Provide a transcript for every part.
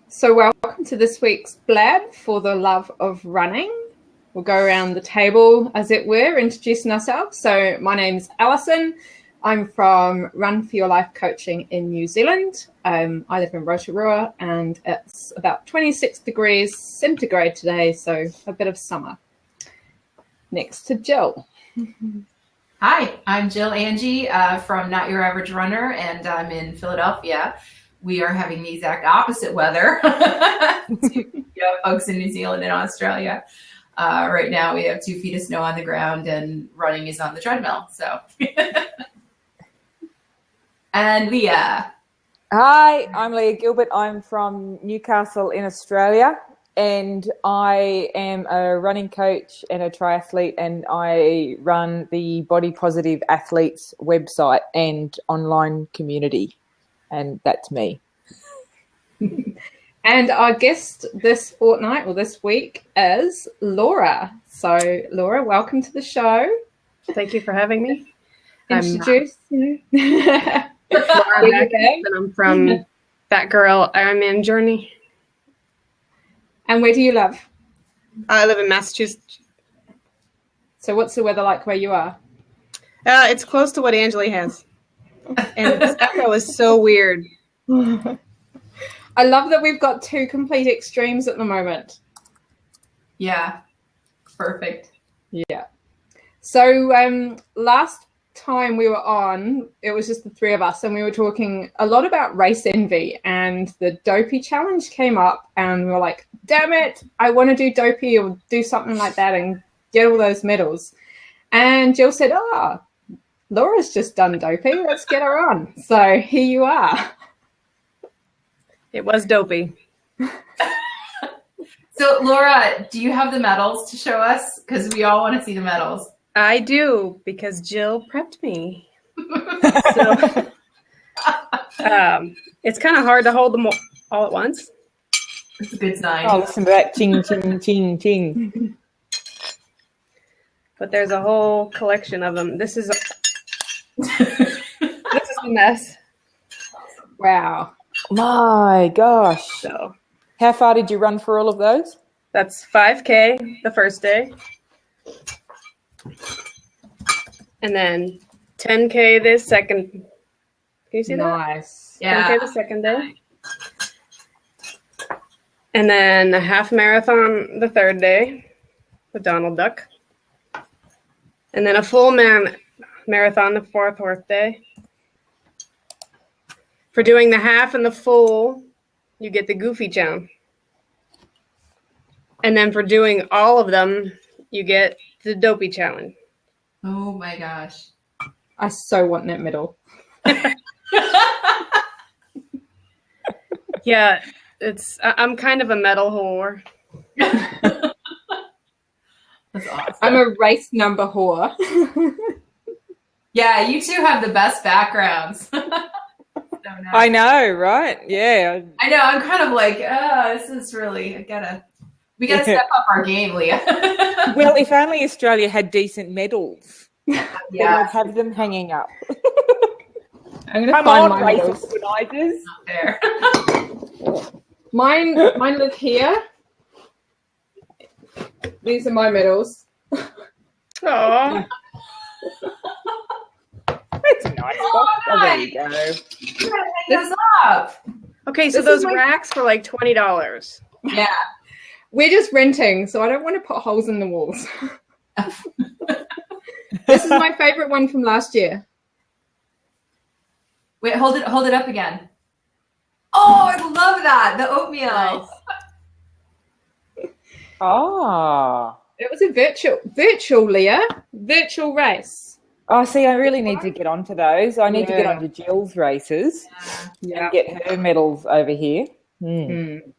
So welcome to this week's Blab for the Love of Running. We'll go around the table, as it were, introducing ourselves. So my name's Alison. I'm from Run for Your Life Coaching in New Zealand. I live in Rotorua and it's about 26 degrees centigrade today, so a bit of summer. Next to Jill. Hi, I'm Jill Angie from Not Your Average Runner, and I'm in Philadelphia. We are having the exact opposite weather to folks in New Zealand and Australia. Right now we have 2 feet of snow on the ground and running is on the treadmill. So, and Leah. Hi, I'm Leah Gilbert. I'm from Newcastle in Australia, and I am a running coach and a triathlete, and I run the Body Positive Athletes website and online community. And that's me. And our guest this fortnight or this week is Laura. So, Laura, welcome to the show. Thank you for having me. Introduce you. Laura Backus, and I'm from That Girl Ironman Journey. And where do you live? I live in Massachusetts. So what's the weather like where you are? It's close to what Angeli has. And this echo is so weird. I love that we've got 2 complete extremes at the moment. Yeah, perfect. Yeah. So last time we were on, it was just the 3 of us, and we were talking a lot about race envy, and the Dopey challenge came up, and we were like, damn it, I want to do Dopey or do something like that and get all those medals. And Jill said, Laura's just done Dopey, let's get her on. So here you are. It was Dopey. So, Laura, do you have the medals to show us? Because we all want to see the medals. I do, because Jill prepped me. So, it's kind of hard to hold them all at once. It's a good sign. Oh, listen to that ting, ting, ting, ting. But there's a whole collection of them. This is a mess. Wow. My gosh. So How far did you run for all of those? that's 5K the first day. And then 10K this second. Can you see that? Nice. Yeah. 10K the second day. And then a half marathon the third day with Donald Duck. And then a full marathon the fourth day. For doing the half and the full, you get the Goofy Challenge. And then for doing all of them, you get the Dopey Challenge. Oh my gosh. I so want that medal. Yeah, I'm kind of a medal whore. That's awesome. I'm a race number whore. Yeah, you 2 have the best backgrounds. So nice. I know, right? Yeah. I know. I'm kind of like, this is really, we gotta step up our game, Leah. Well, if only Australia had decent medals, Yeah. then I'd have them hanging up. I'm going to Come find on, my race medals. organisers. There. Mine live here. These are my medals. Aww. That's a nice box. Oh, there you go. You gotta hang those up. Okay, so This those is my- racks were like $20. Yeah. We're just renting, so I don't want to put holes in the walls. This is my favorite one from last year. Wait, hold it up again. Oh, I love that. The oatmeal. Nice. Ah. It was a virtual, Leah. Virtual race. Oh, see, I really need to get onto those. I need to get Yeah. onto Jill's races Yeah. and get her medals over here. Mm.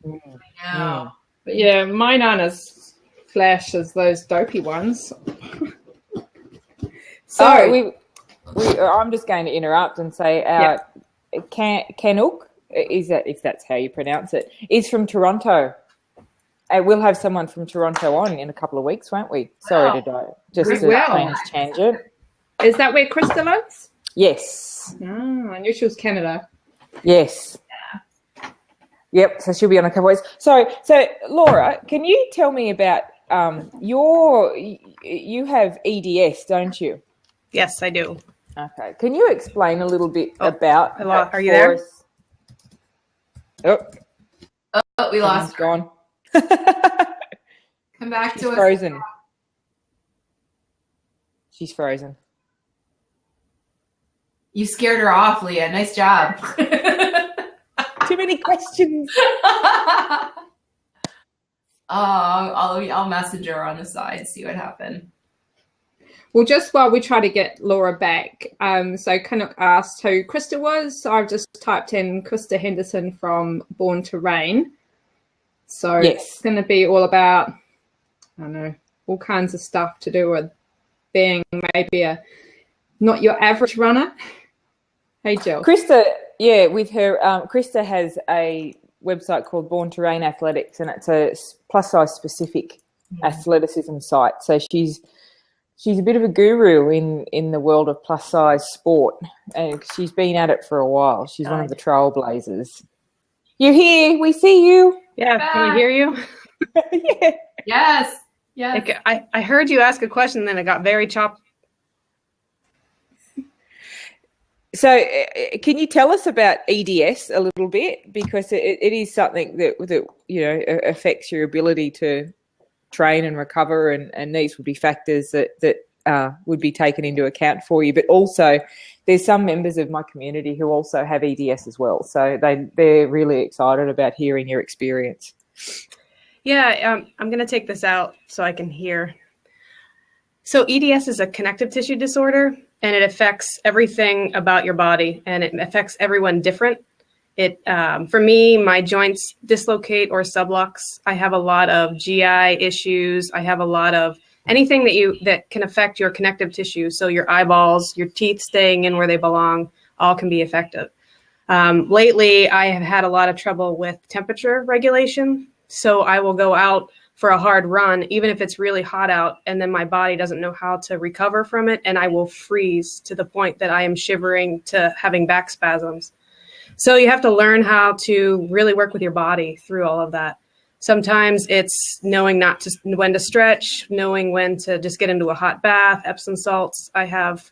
I know. But yeah, mine aren't as flash as those Dopey ones. So Oh. I'm just going to interrupt and say Canuck, is that, if that's how you pronounce it, is from Toronto. We'll have someone from Toronto on in a couple of weeks, won't we? Sorry to just We to will. change tangent. Is that where Crystal lives? Yes. Oh, I knew she was Canada. Yes. Yep. So she'll be on a couple of weeks. So Laura, can you tell me about you have EDS, don't you? Yes, I do. Okay. Can you explain a little bit about that? Are you there? Us? Oh, we lost her. Gone. Come back She's to us. frozen. She's frozen. You scared her off, Leah. Nice job. Too many questions. I'll message her on the side, see what happened. Well, just while we try to get Laura back, so kind of asked who Krista was. So I've just typed in Krista Henderson from Born to Reign. So yes. It's going to be all about, I don't know, all kinds of stuff to do with being maybe not your average runner. Hey, Jill. Krista, yeah, with her, Krista has a website called Born to Reign Athletics, and it's a plus size specific athleticism site. So she's a bit of a guru in the world of plus size sport, and she's been at it for a while. She's one of the trailblazers. You're here. We see you. Yeah, can we hear you? Yeah. Yes. Yes. Like, I heard you ask a question, then it got very chopped. So can you tell us about EDS a little bit? Because it is something that you know affects your ability to train and recover, and these would be factors that would be taken into account for you. But also there's some members of my community who also have EDS as well. So they're really excited about hearing your experience. Yeah, I'm going to take this out so I can hear. So EDS is a connective tissue disorder, and it affects everything about your body, and it affects everyone different. For me, my joints dislocate or sublux. I have a lot of GI issues. I have a lot of anything that can affect your connective tissue. So your eyeballs, your teeth staying in where they belong, all can be affected. Lately, I have had a lot of trouble with temperature regulation. So I will go out for a hard run, even if it's really hot out, and then my body doesn't know how to recover from it, and I will freeze to the point that I am shivering to having back spasms. So you have to learn how to really work with your body through all of that. Sometimes it's knowing when to stretch, knowing when to just get into a hot bath, Epsom salts. I have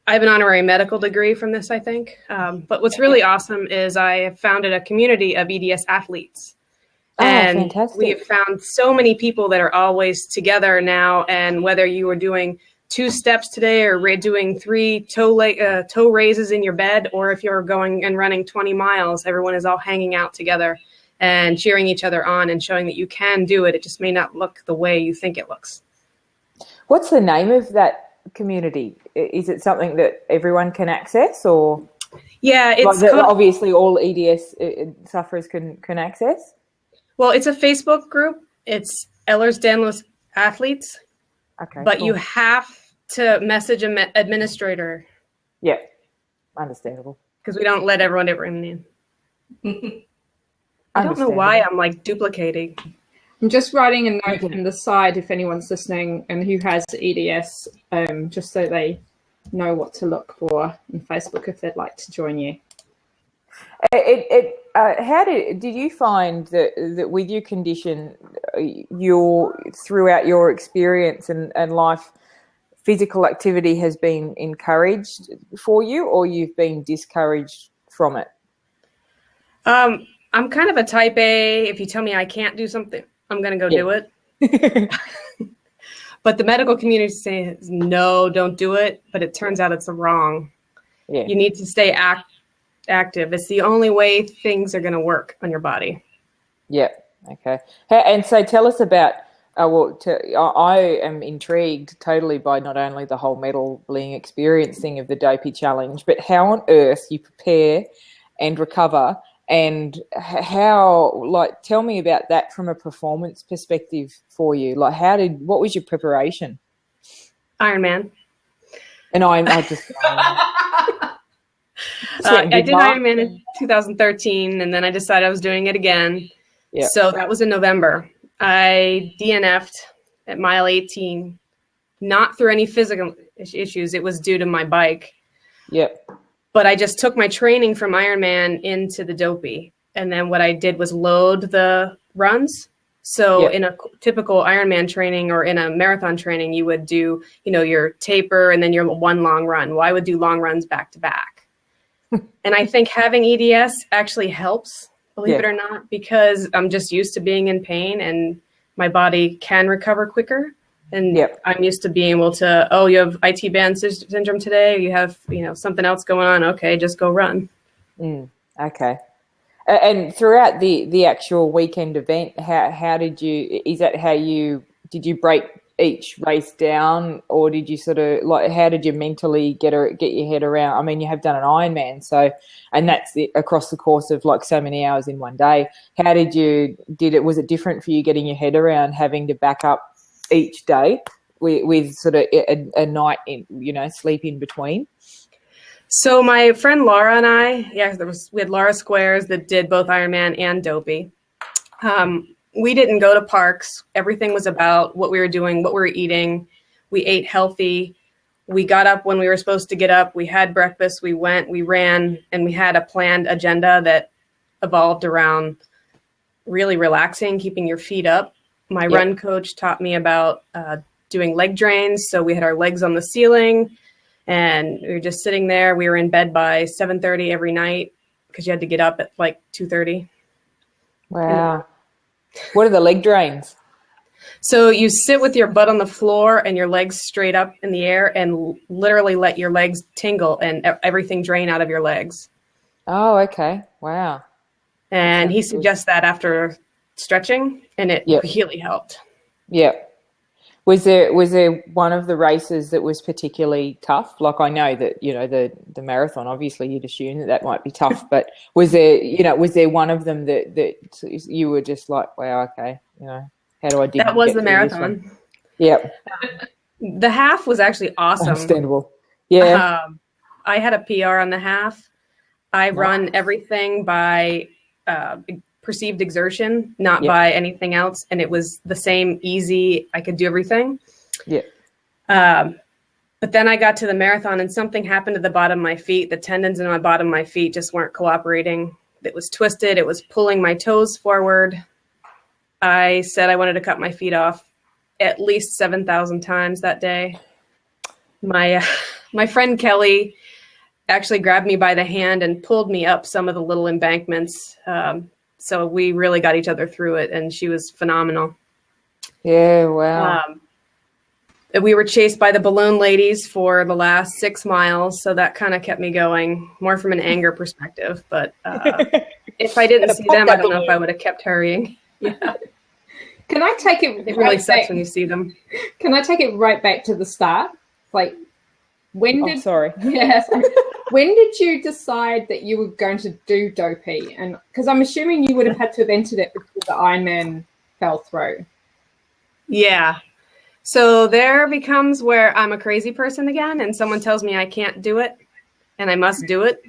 an honorary medical degree from this, I think. But what's really awesome is I have founded a community of EDS athletes. And fantastic. we have found so many people that are always together now. And whether you are doing 2 steps today or doing 3 toe raises in your bed, or if you're going and running 20 miles, everyone is all hanging out together and cheering each other on and showing that you can do it. It just may not look the way you think it looks. What's the name of that community? Is it something that everyone can access, or? Yeah, it's obviously all EDS sufferers can access. Well, it's a Facebook group. It's Ehlers-Danlos Athletes. Okay. But cool. you have to message an administrator. Yeah, understandable. Because we don't let everyone ever in. I don't know why I'm like duplicating. I'm just writing a note on the side if anyone's listening and who has EDS, just so they know what to look for on Facebook if they'd like to join you. How did you find that with your condition, throughout your experience and life, physical activity has been encouraged for you, or you've been discouraged from it? I'm kind of a type A. If you tell me I can't do something, I'm going to go do it. But the medical community says, no, don't do it. But it turns out it's wrong. Yeah. You need to stay active. It's the only way things are going to work on your body. Yeah. Okay. And so tell us about, I am intrigued totally by not only the whole medaling experience thing of the Dopey challenge, but how on earth you prepare and recover, and how, tell me about that from a performance perspective for you. What was your preparation? Ironman. And I just... I did Ironman in 2013, and then I decided I was doing it again. Yep. So that was in November. I DNF'd at mile 18, not through any physical issues. It was due to my bike. Yep. But I just took my training from Ironman into the Dopey. and then what I did was load the runs. So in a typical Ironman training or in a marathon training, you would do, your taper and then your one long run. Well, I would do long runs back to back. And I think having EDS actually helps, believe it or not, because I'm just used to being in pain and my body can recover quicker. And I'm used to being able to, you have IT band syndrome today. You have, something else going on. Okay, just go run. Okay. And throughout the actual weekend event, how did you break each race down, or did you sort of how did you mentally get your head around? I mean, you have done an Ironman, and that's across the course of so many hours in one day. How was it different for you getting your head around having to back up each day with sort of a night in, sleep in between? So my friend Laura and I, we had Laura Squares that did both Ironman and Dopey. We didn't go to parks. Everything was about what we were doing, what we were eating. We ate healthy. We got up when we were supposed to get up. We had breakfast. We went, we ran, and we had a planned agenda that evolved around really relaxing, keeping your feet up. My run coach taught me about doing leg drains. So we had our legs on the ceiling. And we were just sitting there. We were in bed by 7:30 every night because you had to get up at 2:30. Wow. What are the leg drains? So you sit with your butt on the floor and your legs straight up in the air and literally let your legs tingle and everything drain out of your legs. Oh, okay. Wow. And he suggests that after stretching, and it really helped. Yeah. Was there one of the races that was particularly tough? I know that, the marathon, obviously you'd assume that might be tough, but was there one of them that you were just like, wow, okay, how do I do that? Was the marathon. Yeah. The half was actually awesome. Understandable. Yeah. I had a PR on the half. I run everything by perceived exertion, not by anything else. And it was the same easy. I could do everything. Yeah. But then I got to the marathon and something happened to the bottom of my feet. The tendons in my bottom of my feet just weren't cooperating. It was twisted. It was pulling my toes forward. I said I wanted to cut my feet off at least 7,000 times that day. My friend Kelly actually grabbed me by the hand and pulled me up some of the little embankments. So we really got each other through it, and she was phenomenal. Yeah, wow. We were chased by the balloon ladies for the last 6 miles, so that kind of kept me going, more from an anger perspective. But if I didn't see them, I don't know if I would have kept hurrying. Yeah. Can I take it? It really sucks when you see them. Can I take it right back to the start? When did? Oh, sorry. Yes. When did you decide that you were going to do Dopey? And because I'm assuming you would have had to have entered it before the Ironman fell through. Yeah. So there becomes where I'm a crazy person again, and someone tells me I can't do it, and I must do it.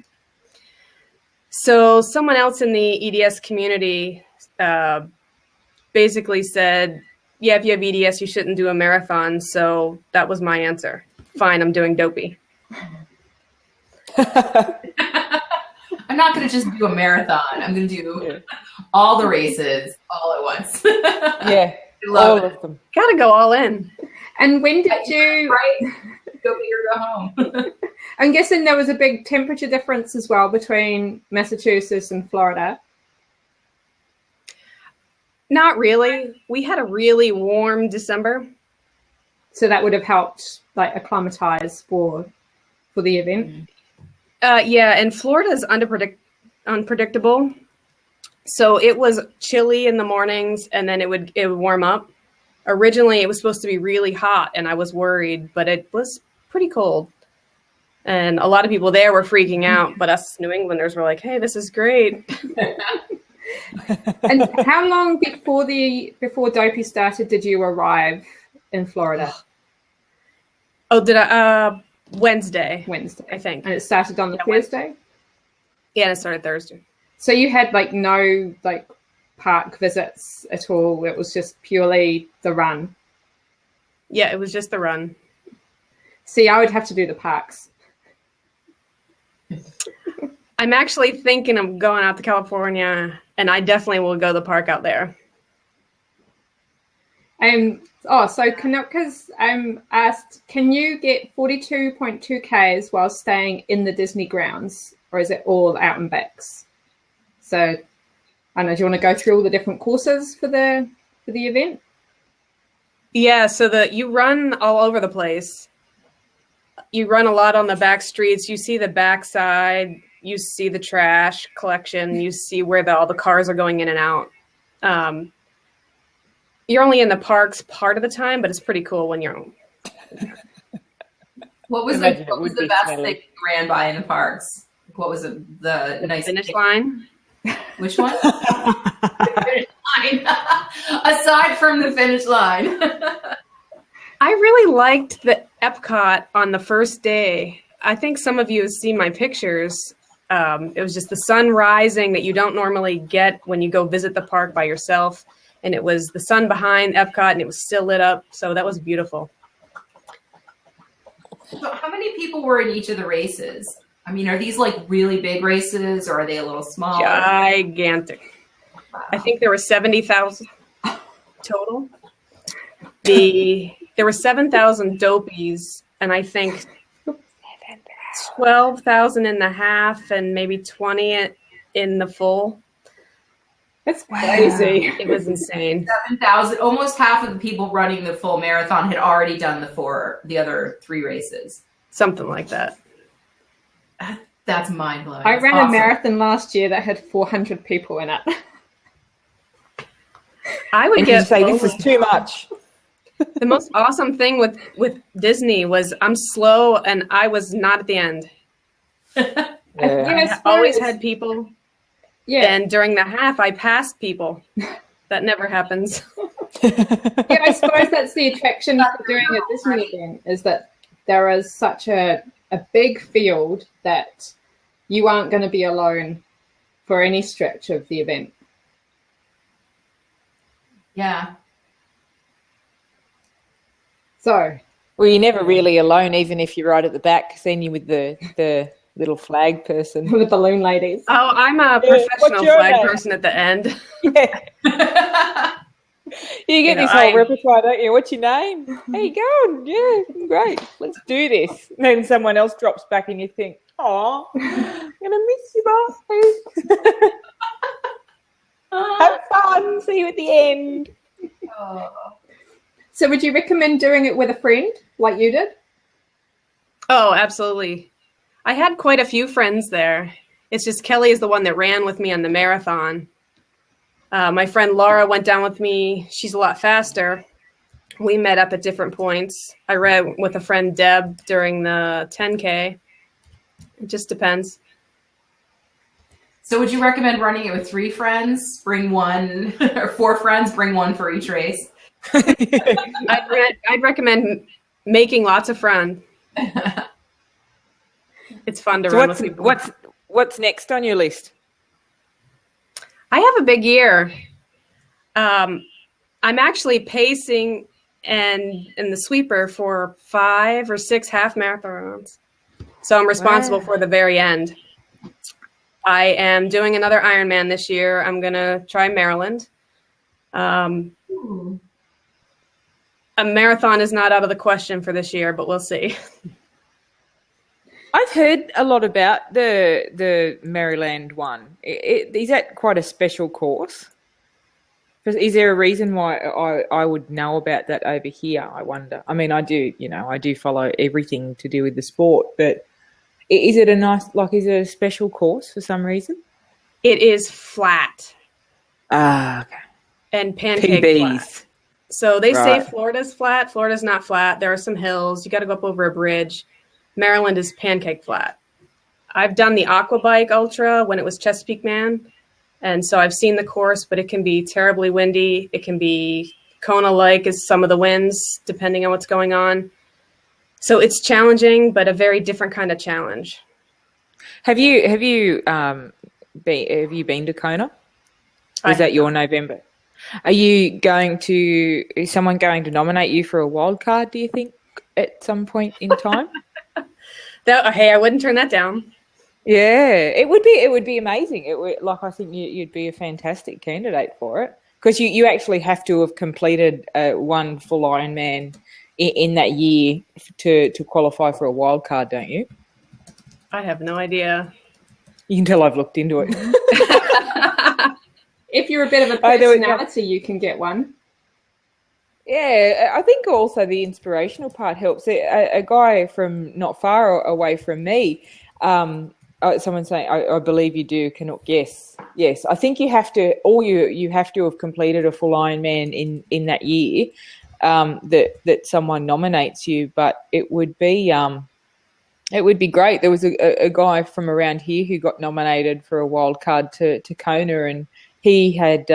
So someone else in the EDS community basically said, yeah, if you have EDS, you shouldn't do a marathon. So that was my answer. Fine, I'm doing Dopey. I'm not going to just do a marathon. I'm going to do all the races all at once. Yeah, all of them. Got to go all in. And when did you? Right, go big or go home. I'm guessing there was a big temperature difference as well between Massachusetts and Florida. Not really. We had a really warm December. So that would have helped acclimatize for the event. Yeah, and Florida is unpredictable. So it was chilly in the mornings, and then it would warm up. Originally, it was supposed to be really hot, and I was worried, but it was pretty cold. And a lot of people there were freaking out, but us New Englanders were like, hey, this is great. And how long before Dopey started did you arrive in Florida? Oh, did I? Wednesday, I think. And it started on the Thursday? Yeah, and it started Thursday. So you had no park visits at all. It was just purely the run. Yeah, it was just the run. See, I would have to do the parks. I'm actually thinking of going out to California, and I definitely will go to the park out there. So Kanopka's asked, can you get 42.2 Ks while staying in the Disney grounds, or is it all out and backs? So I don't know, do you want to go through all the different courses for the event? Yeah, so you run all over the place. You run a lot on the back streets. You see the backside. You see the trash collection. You see where all the cars are going in and out. You're only in the parks part of the time, but it's pretty cool when you're home. What was the best thing you ran by in the parks? What was the nice finish line? Which one? The finish line. Aside from the finish line. I really liked the Epcot on the first day. I think some of you have seen my pictures. It was just the sun rising that you don't normally get when you go visit the park by yourself. And it was the sun behind Epcot, and it was still lit up. So that was beautiful. So how many people were in each of the races? I mean, are these like really big races, or are they a little smaller? Gigantic. Wow. I think there were 70,000 total. There were 7,000 Dopies, and I think 12,000 in the half, and maybe 20 in the full. That's crazy. It was insane. 7,000. Almost half of the people running the full marathon had already done the other 3 races. Something like that. That's mind blowing. I ran a marathon last year that had 400 people in it. I would say this is too much. The most awesome thing with Disney was I'm slow, and I was not at the end. Yeah. I always had people. Yeah. And during the half, I passed people. That never happens. Yeah, I suppose that's the attraction for doing a Disney event, is that there is such a big field that you aren't going to be alone for any stretch of the event. Yeah. So. Well, you're never really alone, even if you're right at the back, seeing you with the little flag person. The balloon ladies. Oh, I'm a professional flag person at the end. Yeah. You get this whole repertoire, don't you? What's your name? How you going? Yeah, great. Let's do this. And then someone else drops back and you think, oh, I'm going to miss you, boss. Have fun. See you at the end. Oh. So would you recommend doing it with a friend like you did? Oh, absolutely. I had quite a few friends there. It's just Kelly is the one that ran with me on the marathon. My friend Laura went down with me. She's a lot faster. We met up at different points. I ran with a friend, Deb, during the 10K. It just depends. So would you recommend running it with 3 friends? Bring one, or 4 friends, bring one for each race? I'd recommend making lots of friends. It's fun to run with people. What's next on your list? I have a big year. I'm actually pacing and in the sweeper for 5 or 6 half marathons. So I'm responsible for the very end. I am doing another Ironman this year. I'm going to try Maryland. A marathon is not out of the question for this year, but we'll see. I've heard a lot about the Maryland one. Is that quite a special course? Is there a reason why I would know about that over here, I wonder? I mean, I do follow everything to do with the sport, but is it is it a special course for some reason? It is flat. Ah, okay. And pancake PBs. flat. So they say Florida's flat. Florida's not flat. There are some hills. You got to go up over a bridge. Maryland is pancake flat. I've done the Aqua Bike Ultra when it was Chesapeake Man. And so I've seen the course, but it can be terribly windy. It can be Kona-like as some of the winds, depending on what's going on. So it's challenging, but a very different kind of challenge. Have you been to Kona? Or is that your November? Is someone going to nominate you for a wild card, do you think, at some point in time? Hey, I wouldn't turn that down. Yeah, it would be amazing. It would, like, I think you'd be a fantastic candidate for it, because you actually have to have completed one full Ironman in that year to qualify for a wild card, don't you? I have no idea. You can tell I've looked into it. If you're a bit of a personality, you can get one. Yeah, I think also the inspirational part helps. A guy from not far away from me, someone saying, I believe you do, cannot guess. Yes, I think you have to, you have to have completed a full Ironman in that year, that someone nominates you. But it would be great. There was a guy from around here who got nominated for a wild card to Kona, and he had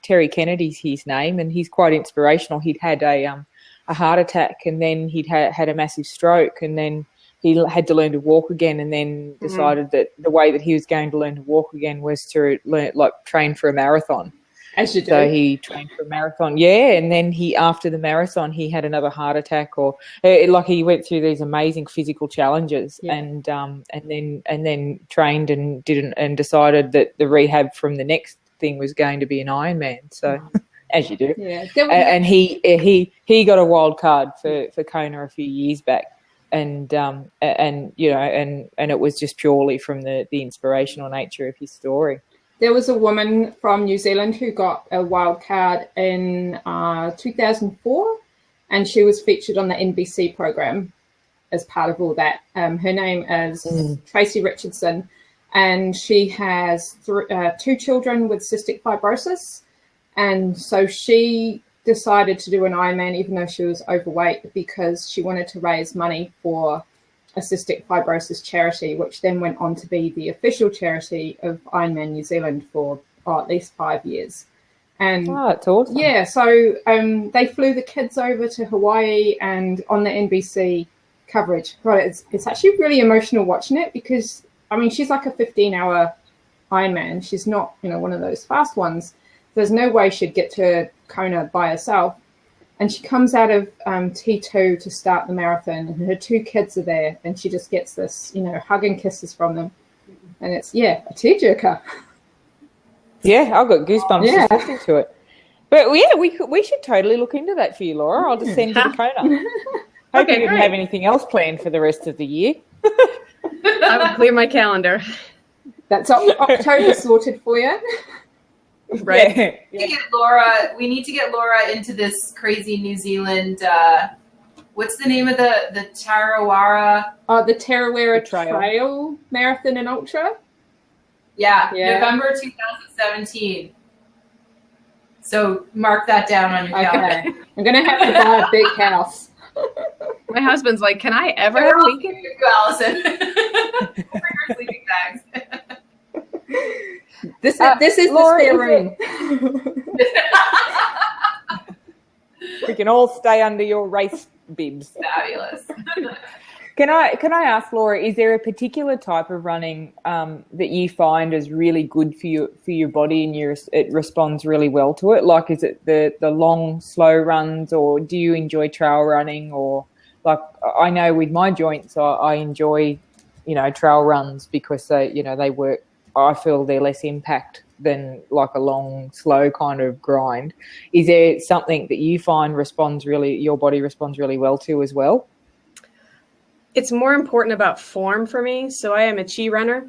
Terry Kennedy's his name, and he's quite inspirational. He'd had a heart attack, and then he'd had a massive stroke, and then he had to learn to walk again, and then decided that the way that he was going to learn to walk again was to train for a marathon. As you do. So he trained for a marathon, yeah, and then after the marathon, he had another heart attack, or he went through these amazing physical challenges, and then trained and decided that the rehab from the next thing was going to be an Ironman. So, as you do, yeah, and he got a wild card for Kona a few years back, and it was just purely from the inspirational nature of his story. There was a woman from New Zealand who got a wild card in 2004, and she was featured on the NBC program as part of all that. Her name is Tracy Richardson, and she has 2 children with cystic fibrosis. And so she decided to do an Ironman even though she was overweight, because she wanted to raise money for a cystic fibrosis charity, which then went on to be the official charity of Ironman New Zealand for at least 5 years. And that's awesome. Yeah, so they flew the kids over to Hawaii, and on the NBC coverage, God, it's actually really emotional watching it, because I mean, she's like a 15-hour Ironman. She's not, one of those fast ones. There's no way she'd get to Kona by herself. And she comes out of T2 to start the marathon, and her 2 kids are there, and she just gets this, hug and kisses from them. And it's, a tearjerker. Yeah, I've got goosebumps just listening to it. But yeah, we should totally look into that for you, Laura. I'll just send you to Kona. Hope you didn't have anything else planned for the rest of the year. I would clear my calendar. That's October sorted for you. Right. Yeah. We need to get Laura into this crazy New Zealand. What's the name of the Tarawara? The Tarawera Trail Marathon and Ultra. Yeah, November 2017. So mark that down on your calendar. I'm gonna have to buy a big house. My husband's like, "Can I ever have weekend?" Allison. Bring her sleeping bags. This is Laura, the spare room. We can all stay under your race bibs. Fabulous. Can I ask, Laura, is there a particular type of running that you find is really good for your body, and it responds really well to it? Like, is it the long, slow runs, or do you enjoy trail running? Or, like, I know with my joints, I enjoy, trail runs, because they work. I feel they're less impact than like a long, slow kind of grind. Is there something that you find your body responds really well to as well? It's more important about form for me. So I am a chi runner,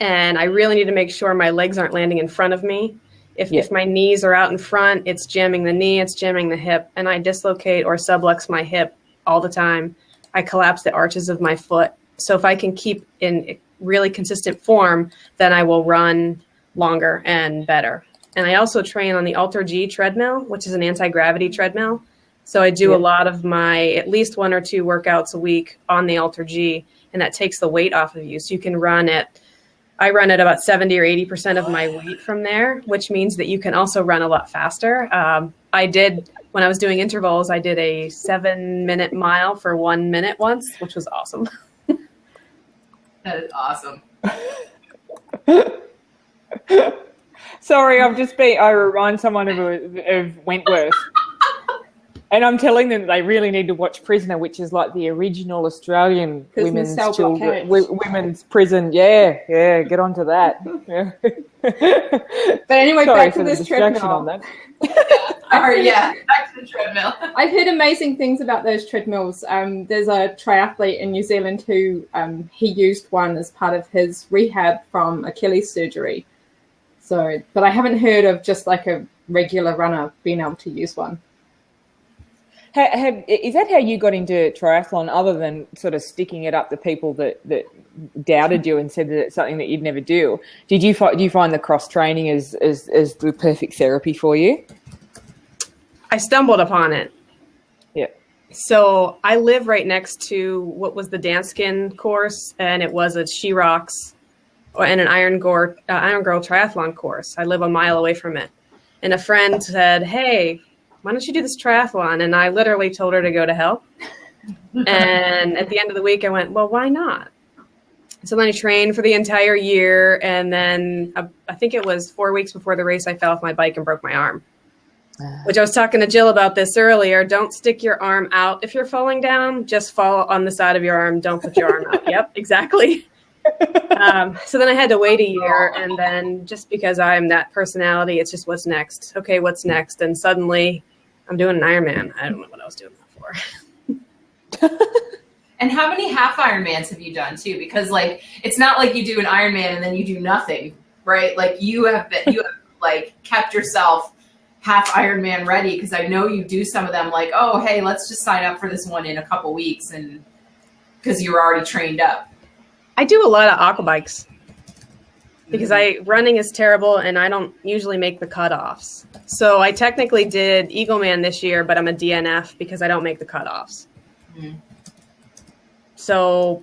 and I really need to make sure my legs aren't landing in front of me. If my knees are out in front, it's jamming the knee, it's jamming the hip, and I dislocate or sublux my hip all the time. I collapse the arches of my foot. So if I can keep in really consistent form, then I will run longer and better. And I also train on the Alter G treadmill, which is an anti-gravity treadmill. So I do a lot of my at least 1 or 2 workouts a week on the Alter G, and that takes the weight off of you. So you can I run at about 70 or 80% of my weight from there, which means that you can also run a lot faster. When I was doing intervals, I did a 7-minute mile for 1 minute once, which was awesome. That is awesome. Sorry, I remind someone of Wentworth. And I'm telling them that they really need to watch Prisoner, which is like the original Australian women's prison. Yeah, get onto that. Yeah. But anyway, Sorry back to this treadmill. on that. Back to the treadmill. I've heard amazing things about those treadmills. There's a triathlete in New Zealand who he used one as part of his rehab from Achilles surgery. So, but I haven't heard of just like a regular runner being able to use one. Is that how you got into triathlon, other than sort of sticking it up to people that doubted you and said that it's something that you'd never do? Do you find the cross training is the perfect therapy for you? I stumbled upon it. Yeah. So I live right next to what was the Danskin course, and it was a She Rocks and an Iron Girl triathlon course. I live a mile away from it. And a friend said, hey, why don't you do this triathlon? And I literally told her to go to hell. And at the end of the week, I went, well, why not? So then I trained for the entire year. And then I think it was 4 weeks before the race, I fell off my bike and broke my arm. Which I was talking to Jill about this earlier. Don't stick your arm out if you're falling down. Just fall on the side of your arm. Don't put your arm out. Yep, exactly. So then I had to wait a year, and then just because I'm that personality, it's just what's next. Okay, what's next? And suddenly I'm doing an Ironman. I don't know what I was doing that for. And how many half Ironmans have you done too? Because like, it's not like you do an Ironman and then you do nothing, right? Like you have like kept yourself half Ironman ready, because I know you do some of them like, oh, hey, let's just sign up for this one in a couple weeks, and because you're already trained up. I do a lot of aqua bikes because running is terrible and I don't usually make the cutoffs. So I technically did Eagleman this year, but I'm a DNF because I don't make the cutoffs. Mm-hmm. So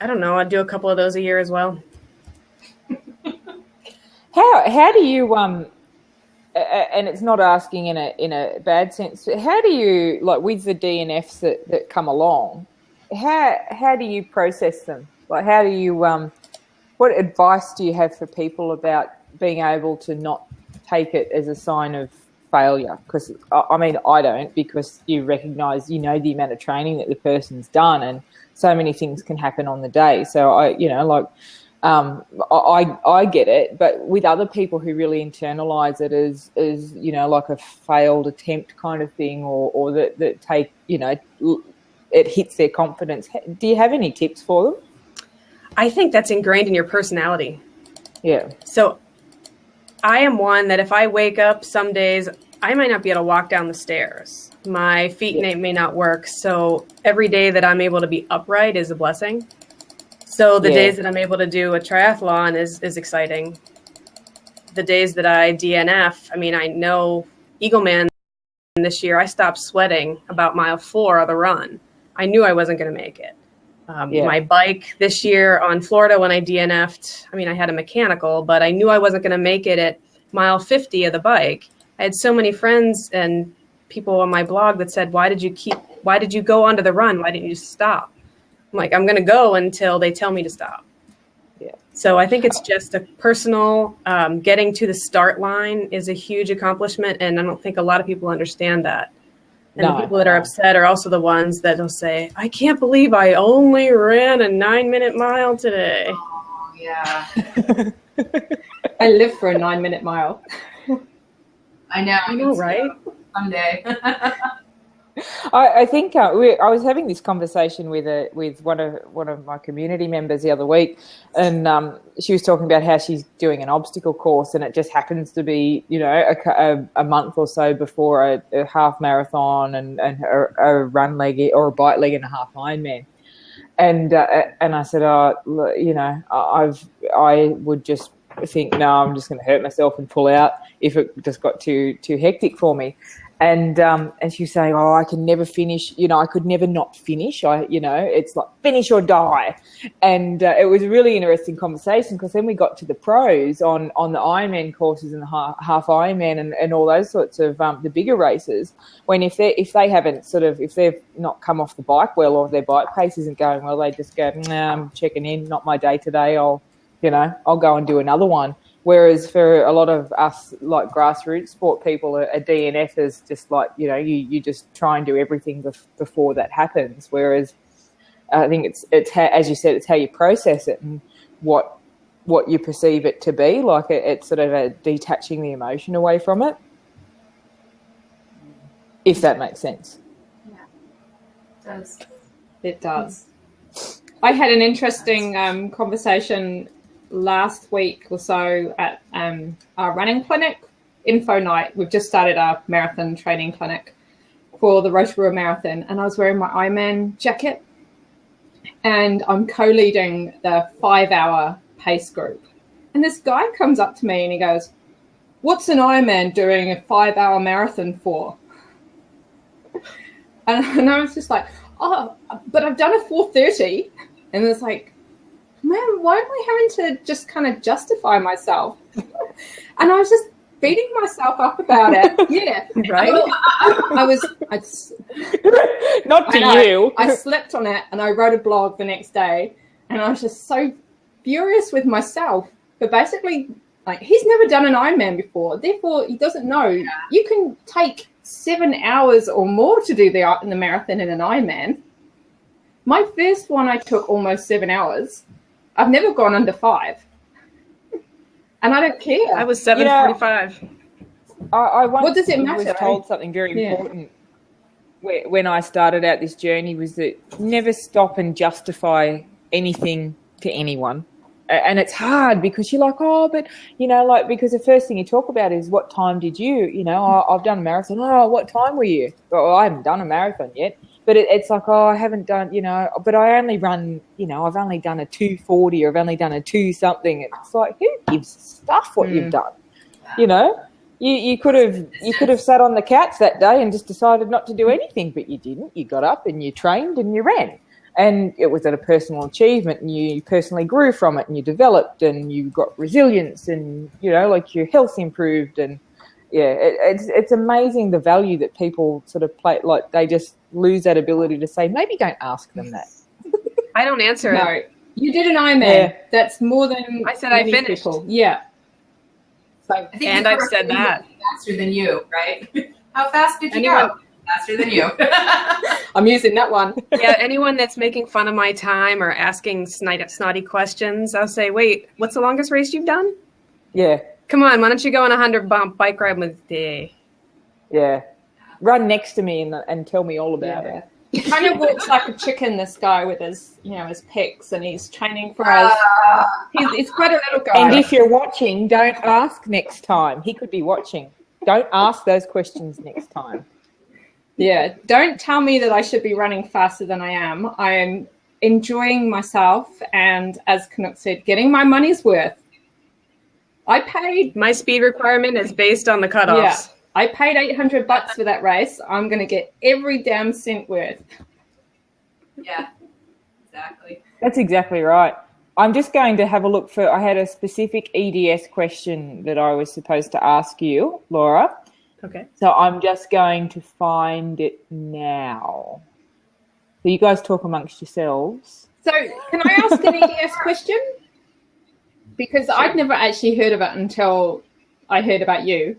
I don't know. I do a couple of those a year as well. How do you and it's not asking in a bad sense, how do you, like with the DNFs that come along, how do you process them? Like, how do you, what advice do you have for people about being able to not take it as a sign of failure? Because, I mean, I don't, because you recognise, the amount of training that the person's done, and so many things can happen on the day. So, I get it, but with other people who really internalise it as like a failed attempt kind of thing, or that take, it hits their confidence. Do you have any tips for them? I think that's ingrained in your personality. Yeah. So I am one that if I wake up some days, I might not be able to walk down the stairs. My feet may not work. So every day that I'm able to be upright is a blessing. So the days that I'm able to do a triathlon is exciting. The days that I DNF, I mean, I know Eagleman this year, I stopped sweating about mile 4 of the run. I knew I wasn't going to make it. My bike this year on Florida when I DNF'd, I mean, I had a mechanical, but I knew I wasn't going to make it at mile 50 of the bike. I had so many friends and people on my blog that said, why did you go onto the run? Why didn't you stop? I'm like, I'm going to go until they tell me to stop. Yeah. So I think it's just a personal, getting to the start line is a huge accomplishment. And I don't think a lot of people understand that. And the people that are upset are also the ones that will say, I can't believe I only ran a 9-minute mile today. Oh, yeah. I live for a 9-minute mile. I know, right? Someday. I think I was having this conversation with one of my community members the other week, and she was talking about how she's doing an obstacle course, and it just happens to be a month or so before a half marathon and a run leg or a bike leg and a half Ironman, and I said, I would just think, no, I'm just going to hurt myself and pull out if it just got too hectic for me. And she was saying, I can never finish, I could never not finish. It's like finish or die. And it was a really interesting conversation, because then we got to the pros on the Ironman courses and the half Ironman and all those sorts of the bigger races, when if they haven't if they've not come off the bike well, or their bike pace isn't going well, they just go, nah, I'm checking in, not my day today. I'll go and do another one. Whereas for a lot of us, like grassroots sport people, a DNF is just like, you know, you just try and do everything before that happens. Whereas I think it's how, as you said, it's how you process it and what you perceive it to be. Like it's sort of a detaching the emotion away from it, if that makes sense. Yeah, it does. It does. I had an interesting conversation last week or so at our running clinic, info night. We've just started our marathon training clinic for the Rotorua Marathon, and I was wearing my Ironman jacket, and I'm co-leading the 5-hour pace group. And this guy comes up to me and he goes, "What's an Ironman doing a 5-hour marathon for?" And I was just like, "Oh, but I've done a 4:30." And it's like, man, why am I having to just kind of justify myself? And I was just beating myself up about it. Yeah, Right? Not to you. I slept on it and I wrote a blog the next day, and I was just so furious with myself. But basically, like, he's never done an Ironman before, therefore he doesn't know. Yeah. You can take 7 hours or more to do the marathon in an Ironman. My first one, I took almost 7 hours. I've never gone under 5. And I don't care. I was 7:45. What does it matter? I was told something very important when I started out this journey, was that never stop and justify anything to anyone. And it's hard because you're like, oh, but, you know, like, because the first thing you talk about is what time did you know, I've done a marathon. Oh, what time were you? Well, I haven't done a marathon yet. But it's like, oh, I haven't done, you know, but I only run, you know, I've only done a 2:40 or I've only done a 2 something. It's like, who gives a stuff what you've done? You know, you could have sat on the couch that day and just decided not to do anything, but you didn't. You got up and you trained and you ran. And it was at a personal achievement, and you personally grew from it, and you developed, and you got resilience, and, you know, like, your health improved. And yeah, it's amazing the value that people sort of play, like, they just lose that ability to say, maybe don't ask them that. I don't answer No, it. you did an Ironman. Yeah. That's more than I said. I finished. People. Yeah. So I think and I've said that. Faster than you, right? How fast did you go? Faster than you. I'm using that one. Yeah, anyone that's making fun of my time or asking snotty questions, I'll say, wait, what's the longest race you've done? Yeah. Come on, why don't you go on a 100-bump bike ride with me? Yeah. Run next to me and tell me all about it. He kind of walks like a chicken, this guy, with his, you know, his pecs, and he's training for us. He's quite a little guy. And if you're watching, don't ask next time. He could be watching. Don't ask those questions next time. Yeah, don't tell me that I should be running faster than I am. I am enjoying myself and, as Canuck said, getting my money's worth. I paid... My speed requirement is based on the cutoffs. Yeah, I paid $800 for that race. I'm going to get every damn cent worth. Yeah, exactly. That's exactly right. I'm just going to have a look for... I had a specific EDS question that I was supposed to ask you, Laura. Okay. So I'm just going to find it now. So you guys talk amongst yourselves. So can I ask an EDS question? Because I'd never actually heard of it until I heard about you.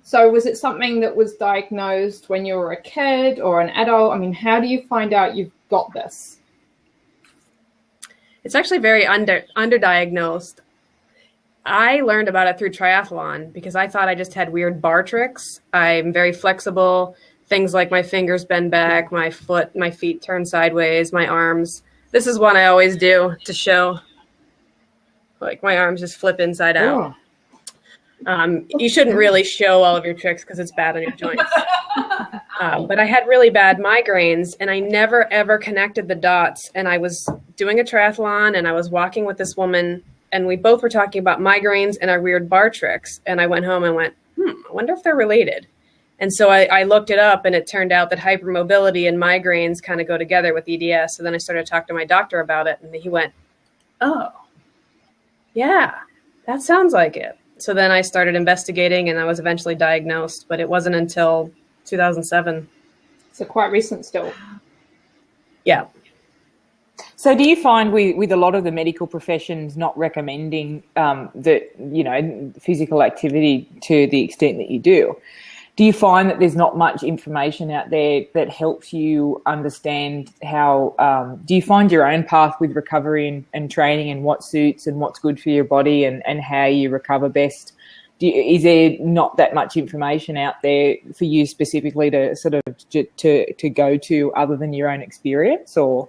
So was it something that was diagnosed when you were a kid or an adult? I mean, how do you find out you've got this? It's actually very underdiagnosed. I learned about it through triathlon because I thought I just had weird bar tricks. I'm very flexible. Things like my fingers bend back, my feet turn sideways, my arms. This is one I always do to show. Like, my arms just flip inside out. You shouldn't really show all of your tricks because it's bad on your joints. But I had really bad migraines, and I never, ever connected the dots. And I was doing a triathlon, and I was walking with this woman, and we both were talking about migraines and our weird bar tricks. And I went home and went, I wonder if they're related. And so I looked it up, and it turned out that hypermobility and migraines kind of go together with EDS. So then I started talking to my doctor about it, and he went, oh, yeah, that sounds like it. So then I started investigating, and I was eventually diagnosed, but it wasn't until 2007. So quite recent still. Yeah. So do you find with a lot of the medical professions not recommending that, physical activity to the extent that you do you find that there's not much information out there that helps you understand how, do you find your own path with recovery and training and what suits and what's good for your body and how you recover best? Is there not that much information out there for you specifically to sort of to go to other than your own experience, or?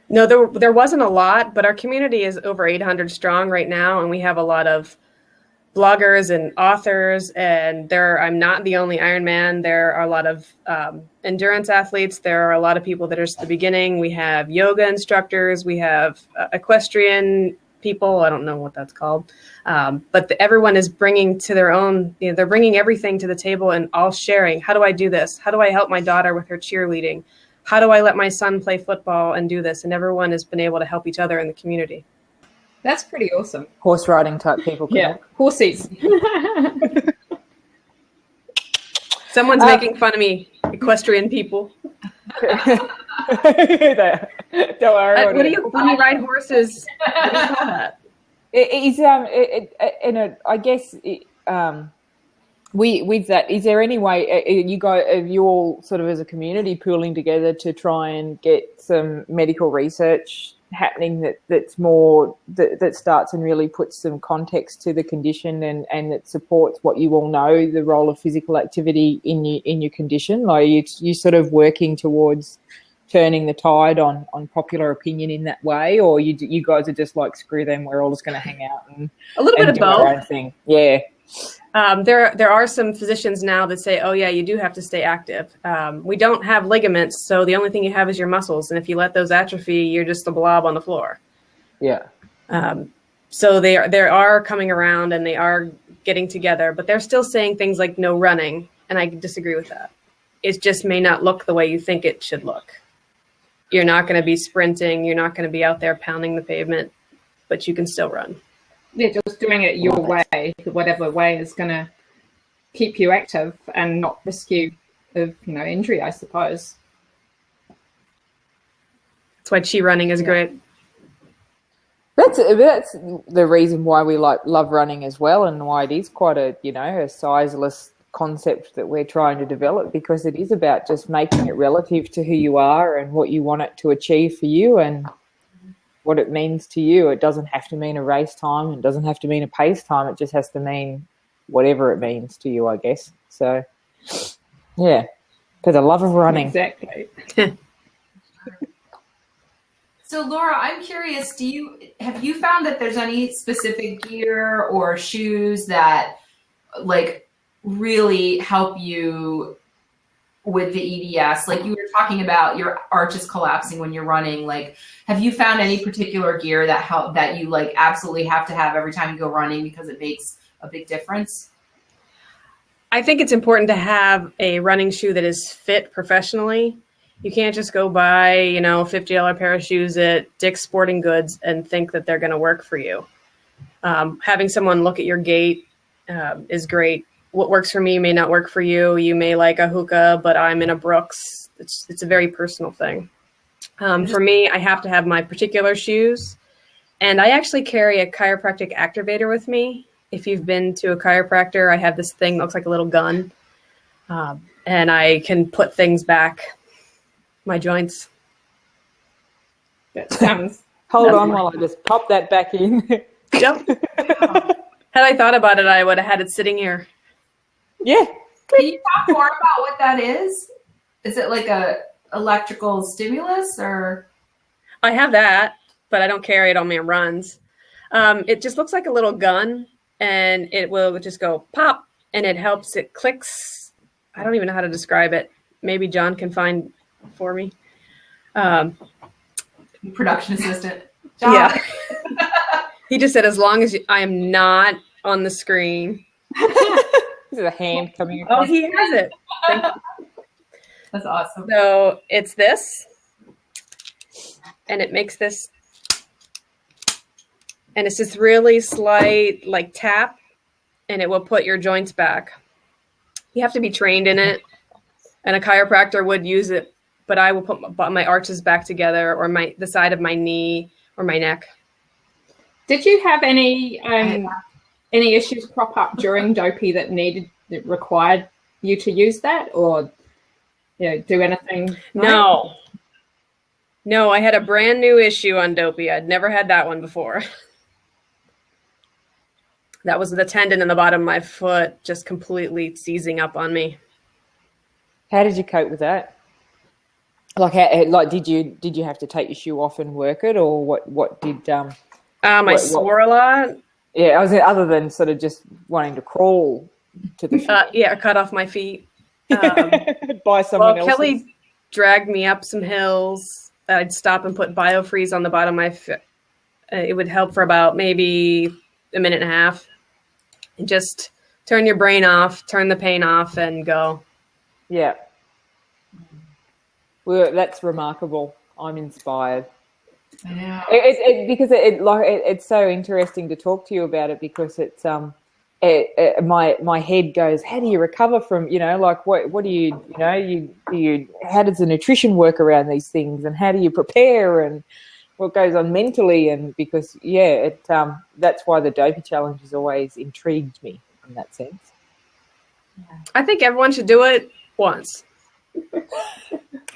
No, there wasn't a lot, but our community is over 800 strong right now, and we have a lot of bloggers and authors, and I'm not the only Ironman. There are a lot of endurance athletes. There are a lot of people that are just at the beginning. We have yoga instructors. We have equestrian people. I don't know what that's called. But everyone is bringing to their own, they're bringing everything to the table and all sharing. How do I do this? How do I help my daughter with her cheerleading? How do I let my son play football and do this? And everyone has been able to help each other in the community. That's pretty awesome. Horse riding type people. Yeah, horses. Someone's making fun of me, equestrian people. Don't worry. When you ride horses, what do you call that? I guess with that, is there any way you all sort of as a community pooling together to try and get some medical research happening that starts and really puts some context to the condition and that supports what you all know, the role of physical activity in your condition? Like you sort of working towards turning the tide on popular opinion in that way, or you guys are just like, screw them, we're all just going to hang out and a little bit of do our own both thing? Yeah. There are some physicians now that say, oh yeah, you do have to stay active. We don't have ligaments, so the only thing you have is your muscles, and if you let those atrophy, you're just a blob on the floor. Yeah. So they are coming around and they are getting together, but they're still saying things like no running, and I disagree with that. It just may not look the way you think it should look. You're not going to be sprinting. You're not going to be out there pounding the pavement, but you can still run. Yeah, just doing it your way, whatever way is going to keep you active and not risk you of, injury, I suppose. That's why chi running is great. That's the reason why we love running as well, and why it is quite a sizeless concept that we're trying to develop, because it is about just making it relative to who you are and what you want it to achieve for you and what it means to you. It doesn't have to mean a race time. It doesn't have to mean a pace time. It just has to mean whatever it means to you, I guess. So, yeah, for the love of running. Exactly. So Laura, I'm curious, have you found that there's any specific gear or shoes that like really help you with the EDS? Like you were talking about your arches collapsing when you're running. Like, have you found any particular gear that you like absolutely have to have every time you go running because it makes a big difference? I think it's important to have a running shoe that is fit professionally. You can't just go buy, $50 pair of shoes at Dick's Sporting Goods and think that they're going to work for you. Having someone look at your gait is great. What works for me may not work for you. You may like a Hoka, but I'm in a Brooks. It's a very personal thing. For me, I have to have my particular shoes. And I actually carry a chiropractic activator with me. If you've been to a chiropractor, I have this thing that looks like a little gun. And I can put things back, my joints. That sounds... Hold on while I just pop that back in. Yep. Had I thought about it, I would have had it sitting here. Yeah. Can you talk more about what that is? Is it like a electrical stimulus or? I have that, but I don't carry it on my runs. It just looks like a little gun, and it will just go pop, and it helps. It clicks. I don't even know how to describe it. Maybe John can find for me. Production assistant. John. Yeah. He just said, as long as I am not on the screen. This is a hand coming Oh, across. he has it. That's awesome. So it's this, and it makes this, and it's this really slight like tap, and it will put your joints back. You have to be trained in it, and a chiropractor would use it but I will put my arches back together, or the side of my knee or my neck. Did you have any issues crop up during Dopey that required you to use that, or do anything? No, I had a brand new issue on Dopey. I'd never had that one before. That was the tendon in the bottom of my foot just completely seizing up on me. How did you cope with that? Like, did you have to take your shoe off and work it, or what did I swore a lot. Yeah, other than sort of just wanting to crawl to the I cut off my feet. By someone else. Kelly dragged me up some hills. I'd stop and put BioFreeze on the bottom of my foot. It would help for about maybe a minute and a half. And just turn your brain off, turn the pain off, and go. Yeah. Well, that's remarkable. I'm inspired. I know. Because it's so interesting to talk to you about it, because it's my head goes, how do you recover from, what do you how does the nutrition work around these things, and how do you prepare, and what goes on mentally, and because that's why the Dopey challenge has always intrigued me in that sense. I think everyone should do it once.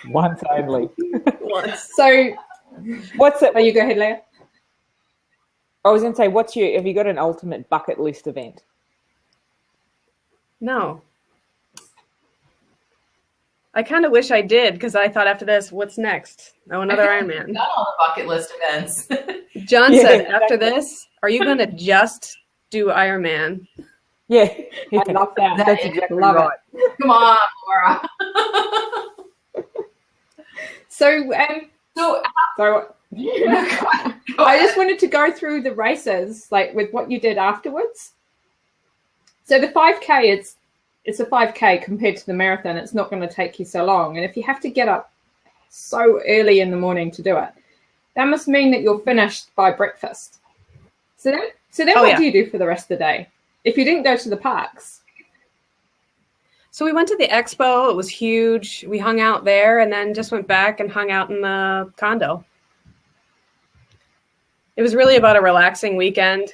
Once only. Once. So what's it? Oh, you go ahead, Leah. I was going to say, have you got an ultimate bucket list event? No. I kind of wish I did, because I thought after this, what's next? Oh, another Ironman. Got all the bucket list events. John said, after this, are you going to just do Ironman? Yeah. I love that. That's exactly love right. It. Come on, Laura. So Go I ahead. just wanted to go through the races, like with what you did afterwards. So the 5K, it's a 5K compared to the marathon. It's not going to take you so long. And if you have to get up so early in the morning to do it, that must mean that you're finished by breakfast. So then what do you do for the rest of the day if you didn't go to the parks? So we went to the expo. It was huge. We hung out there and then just went back and hung out in the condo. It was really about a relaxing weekend,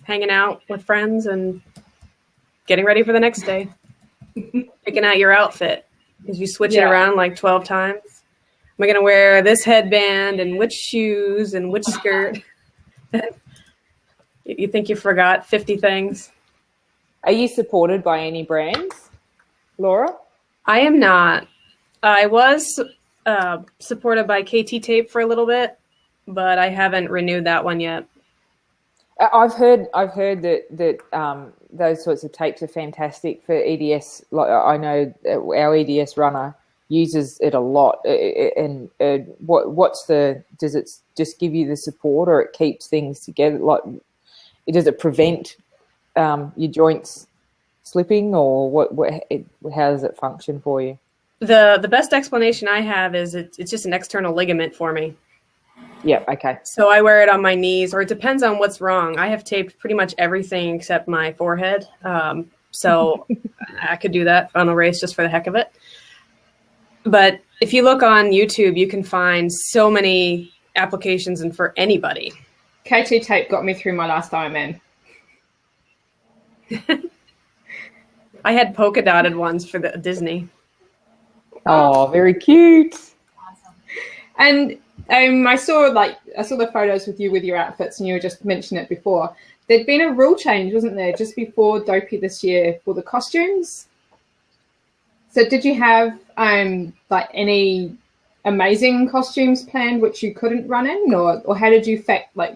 hanging out with friends and getting ready for the next day. Picking out your outfit, because you switch it around like 12 times. Am I going to wear this headband and which shoes and which skirt? You think you forgot 50 things. Are you supported by any brands, Laura? I am not. I was supported by KT Tape for a little bit, but I haven't renewed that one yet. I've heard that those sorts of tapes are fantastic for EDS. Like, I know our EDS runner uses it a lot. And does it just give you the support, or it keeps things together? Like, does it prevent your joints slipping, or how does it function for you? The best explanation I have is it's just an external ligament for me. Yeah, okay. So I wear it on my knees, or it depends on what's wrong. I have taped pretty much everything except my forehead. So I could do that on a race just for the heck of it. But if you look on YouTube, you can find so many applications, and for anybody. KT Tape got me through my last Ironman. I had polka dotted ones for the Disney. Oh, very cute. Awesome. And I saw the photos with you with your outfits, and you were just mentioning it before. There'd been a rule change, wasn't there, just before Dopey this year for the costumes? So did you have any amazing costumes planned which you couldn't run in, or how did you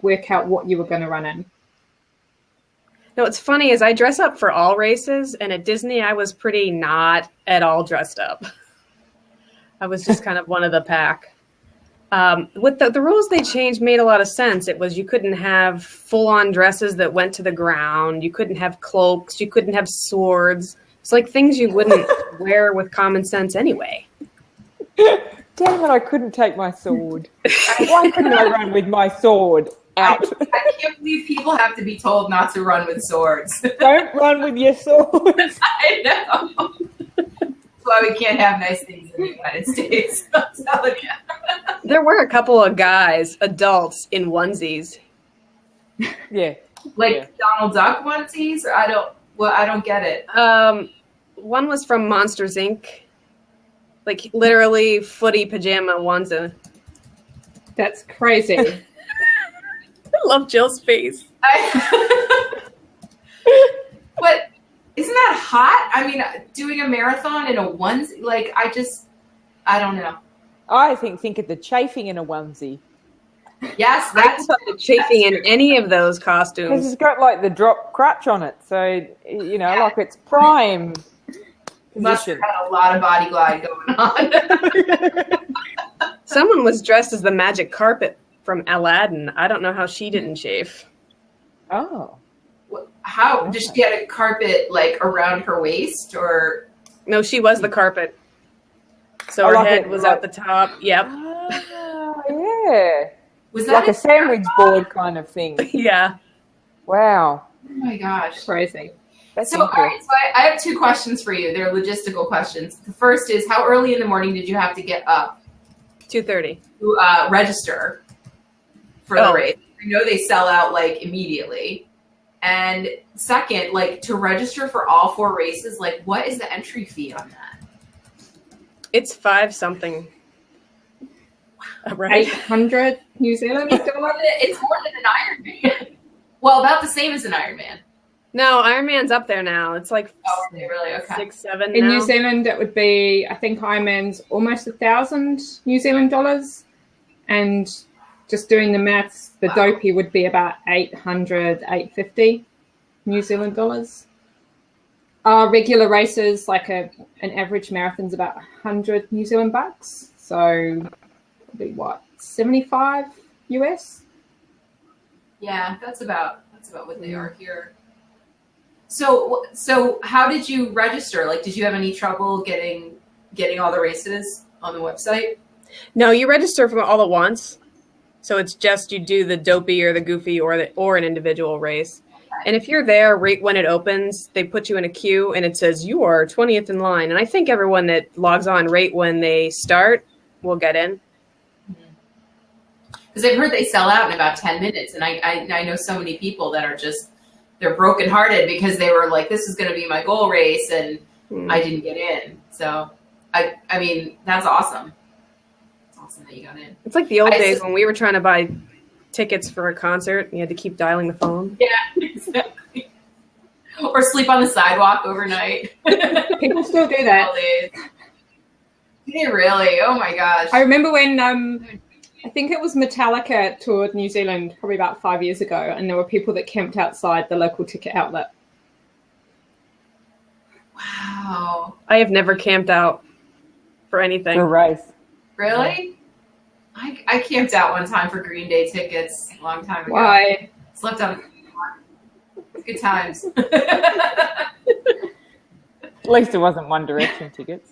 work out what you were going to run in? No, what's funny is I dress up for all races, and at Disney I was pretty not at all dressed up. I was just kind of one of the pack. With the rules they changed made a lot of sense. It was you couldn't have full-on dresses that went to the ground. You couldn't have cloaks. You couldn't have swords. It's like things you wouldn't wear with common sense anyway. Damn it, I couldn't take my sword. Why couldn't I run with my sword out? I can't believe people have to be told not to run with swords. Don't run with your swords. I know. That's why we can't have nice things in the United States. I'm telling you. There were a couple of guys, adults, in onesies. Yeah. Like Donald Duck onesies? I don't get it. One was from Monsters Inc. Like literally footy pajama onesie. That's crazy. I love Jill's face. But isn't that hot? I mean, doing a marathon in a onesie, like I don't know. I think of the chafing in a onesie. Yes, I that's thought the chafing in any of those Because costumes. it's got like the drop crutch on it, so like it's prime must have position. had a lot of body glide going on. Someone was dressed as the magic carpet from Aladdin. I don't know how she didn't shave. Oh, How did she get a carpet like around her waist, or No, she was the carpet. So I her like head it, was like- at the top. Yep. yeah, was that like a sandwich board kind of thing. Yeah. Wow, Oh my gosh. Crazy. that's So, all interesting. right, so I have two questions for you. They're logistical questions. The first is, how early in the morning did you have to get up 2:30. to register for the Oh. race? I know they sell out like immediately. And second, like to register for all 4 races, like what is the entry fee on that? It's 5 something. Right. 800 New Zealand dollars. It's more than an Ironman. Well, about the same as an Ironman. No, Ironman's up there now. It's like Oh, okay, really? Okay. 6, 7 In now. New Zealand, it would be, I think Ironman's almost 1,000 New Zealand dollars. And just doing the maths, the Dopey would be about 800, 850 New Zealand dollars. Regular races, like an average marathon's about 100 New Zealand bucks. So probably what, 75 US? Yeah, that's about what they are here. So how did you register? Like, did you have any trouble getting all the races on the website? No, you register for all at once. So it's just you do the Dopey or the Goofy or an individual race. And if you're there right when it opens, they put you in a queue and it says you are 20th in line. And I think everyone that logs on right when they start will get in. Because I've heard they sell out in about 10 minutes. And I know so many people that are just, they're brokenhearted because they were like, this is going to be my goal race and I didn't get in. So, I mean, that's awesome. It's awesome that you got in. It's like the old days when we were trying to buy tickets for a concert and you had to keep dialing the phone. Yeah, exactly. Or sleep on the sidewalk overnight. People still do that. All days. Do they really? Oh my gosh. I remember when I think it was Metallica toured New Zealand probably about 5 years ago, and there were people that camped outside the local ticket outlet. Wow. I have never camped out for anything. The race. Really? I camped out one time for Green Day tickets a long time ago. Why? Slept on good times. At least it wasn't One Direction tickets.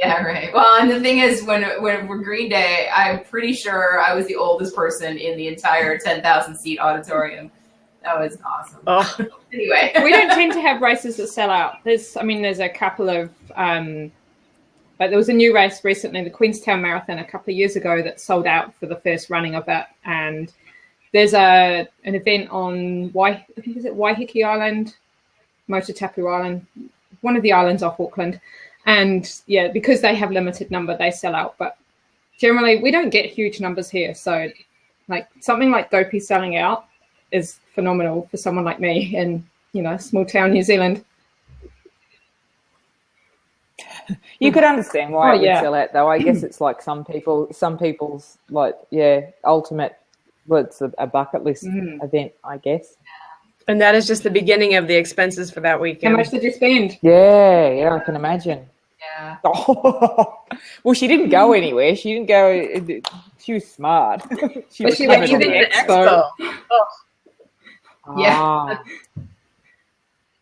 Yeah, right. Well, and the thing is, when Green Day, I'm pretty sure I was the oldest person in the entire 10,000 seat auditorium. That was awesome. Oh. Anyway, We don't tend to have races that sell out. There's a couple of, but there was a new race recently, the Queenstown Marathon, a couple of years ago that sold out for the first running of it. And there's an event on I think is it Waiheke Island, Motutapu Island, one of the islands off Auckland. And yeah, because they have limited number, they sell out. But generally, we don't get huge numbers here. So like something like Dopey selling out is phenomenal for someone like me in, small town New Zealand. You could understand why Oh, it would yeah. sell out, though. I guess it's like some people's like, ultimate. Well, it's a bucket list event, I guess. And that is just the beginning of the expenses for that How weekend. much did you spend? Yeah, I can imagine. yeah. Well, she didn't go anywhere. She didn't go. She was smart. she But she went to clever the there. expo. Yeah. Ah.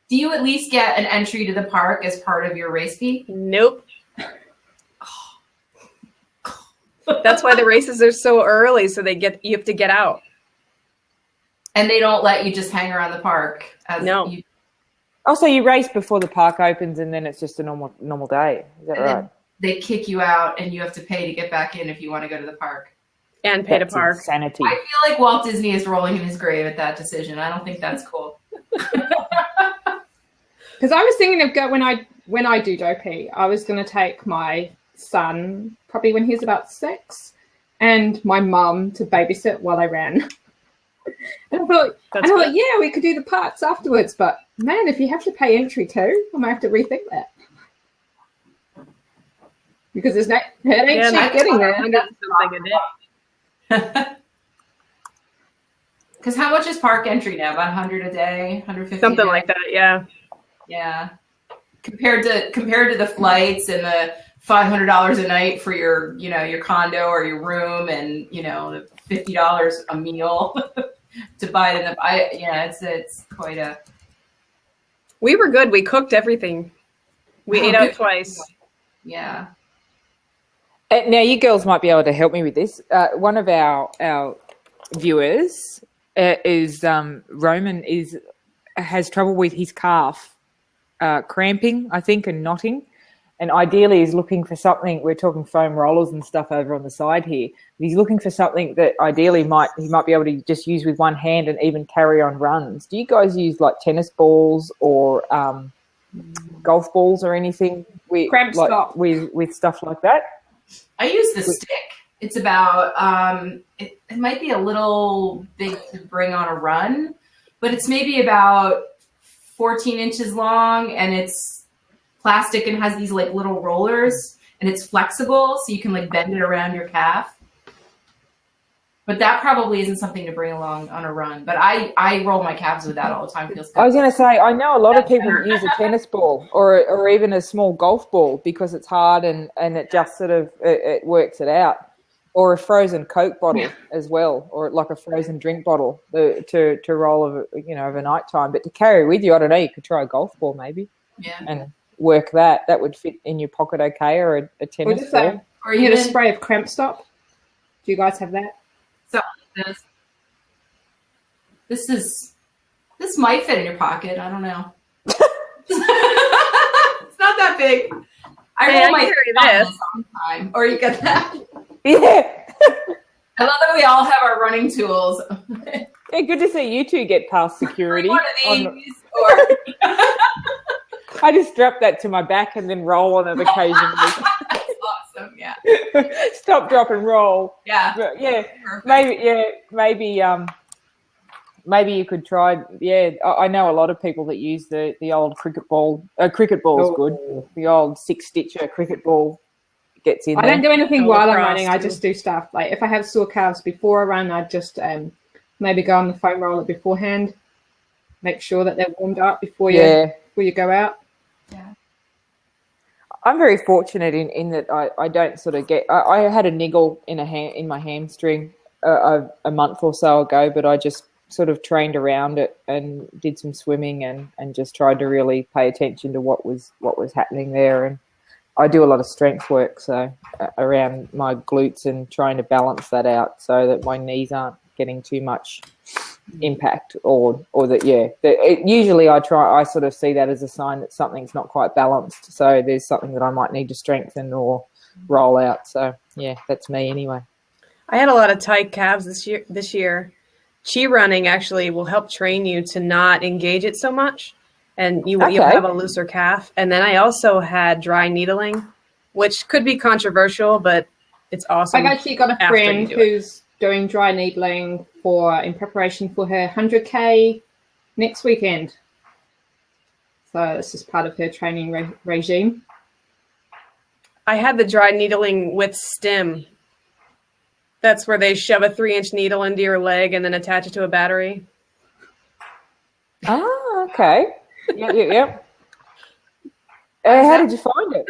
Do you at least get an entry to the park as part of your race fee? Nope. That's why the races are so early, so you have to get out. And they don't let you just hang around the park. No. Oh, so you race before the park opens, and then it's just a normal day. Is that And then right? they kick you out and you have to pay to get back in if you want to go to the park. And pay to That's park. insanity. I feel like Walt Disney is rolling in his grave at that decision. I don't think that's cool. Because I was thinking of when I do Dopey, I was going to take my son probably when he was about 6, and my mum to babysit while I ran. And I thought, yeah, we could do the parks afterwards. But man, if you have to pay entry too, I might have to rethink that. Because there's no, it ain't cheap getting there. Something a day. Because how much is park entry now? About 100 a day, 150. Something like that, yeah. Yeah. Compared to the flights and the $500 a night for your condo or your room, and the $50 a meal to buy them. It's quite a. We were good. We cooked everything. We ate out twice. Yeah. Now, you girls might be able to help me with this. One of our viewers is Roman has trouble with his calf cramping, I think, and knotting, and ideally is looking for something. We're talking foam rollers and stuff over on the side here. He's looking for something that ideally he might be able to just use with one hand and even carry on runs. Do you guys use like tennis balls or golf balls or anything with stuff like that? I use the stick. It's about, it might be a little big to bring on a run, but it's maybe about 14 inches long, and it's plastic and has these like little rollers, and it's flexible, so you can like bend it around your calf. But that probably isn't something to bring along on a run. But I roll my calves with that all the time. Feels good. I was going to say, I know a lot of people use a tennis ball or even a small golf ball because it's hard and it just sort of it works it out. Or a frozen Coke bottle as well, or like a frozen drink bottle to roll over night time. But to carry with you, I don't know. You could try a golf ball maybe, and work that. That would fit in your pocket okay, or a tennis ball. Or you get a spray of Cramp Stop. Do you guys have that? So this might fit in your pocket. I don't know. It's not that big. I roll my carry this all the time. Or you get that. Yeah. I love that we all have our running tools. Yeah, good to see you two get past security. One of these, I just strap that to my back and then roll on it occasionally. That's awesome. Yeah. Stop, drop, and roll. Yeah. But yeah. Perfect. Maybe you could try. Yeah, I know a lot of people that use the old cricket ball. Cricket ball's good. The old 6-stitcher cricket ball gets in. I don't do anything while I'm running. I too. just do stuff like if I have sore calves before I run, I just maybe go on the foam roller beforehand. Make sure that they're warmed up before you go out. Yeah. I'm very fortunate in that I don't sort of get. I had a niggle in my hamstring a month or so ago, but I just sort of trained around it and did some swimming and just tried to really pay attention to what was happening there. And I do a lot of strength work, so around my glutes and trying to balance that out so that my knees aren't getting too much impact or that usually I sort of see that as a sign that something's not quite balanced, so there's something that I might need to strengthen or roll out. So yeah, that's me anyway. I had a lot of tight calves this year. Chi running actually will help train you to not engage it so much, and you'll have a looser calf. And then I also had dry needling, which could be controversial, but it's awesome. I've actually got a friend who's doing dry needling in preparation for her 100K next weekend. So this is part of her training regime. I had the dry needling with stim. That's where they shove a 3-inch needle into your leg and then attach it to a battery. Oh, okay. Yep. How did you find it?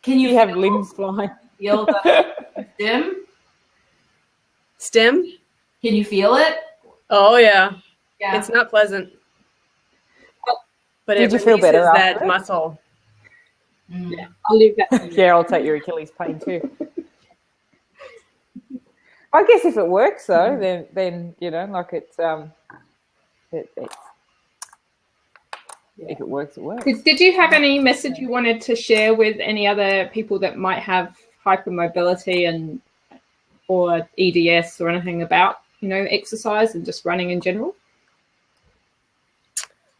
Can you have limbs flying? Feel the stim? Stim? Can you feel it? Oh yeah. Yeah. It's not pleasant. But did you feel better after that muscle? Yeah, I'll leave that. Yeah, I'll take your Achilles pain too. I guess if it works though, then like it's If it works, it works. Did you have any message you wanted to share with any other people that might have hypermobility and or EDS or anything about, you know, exercise and just running in general?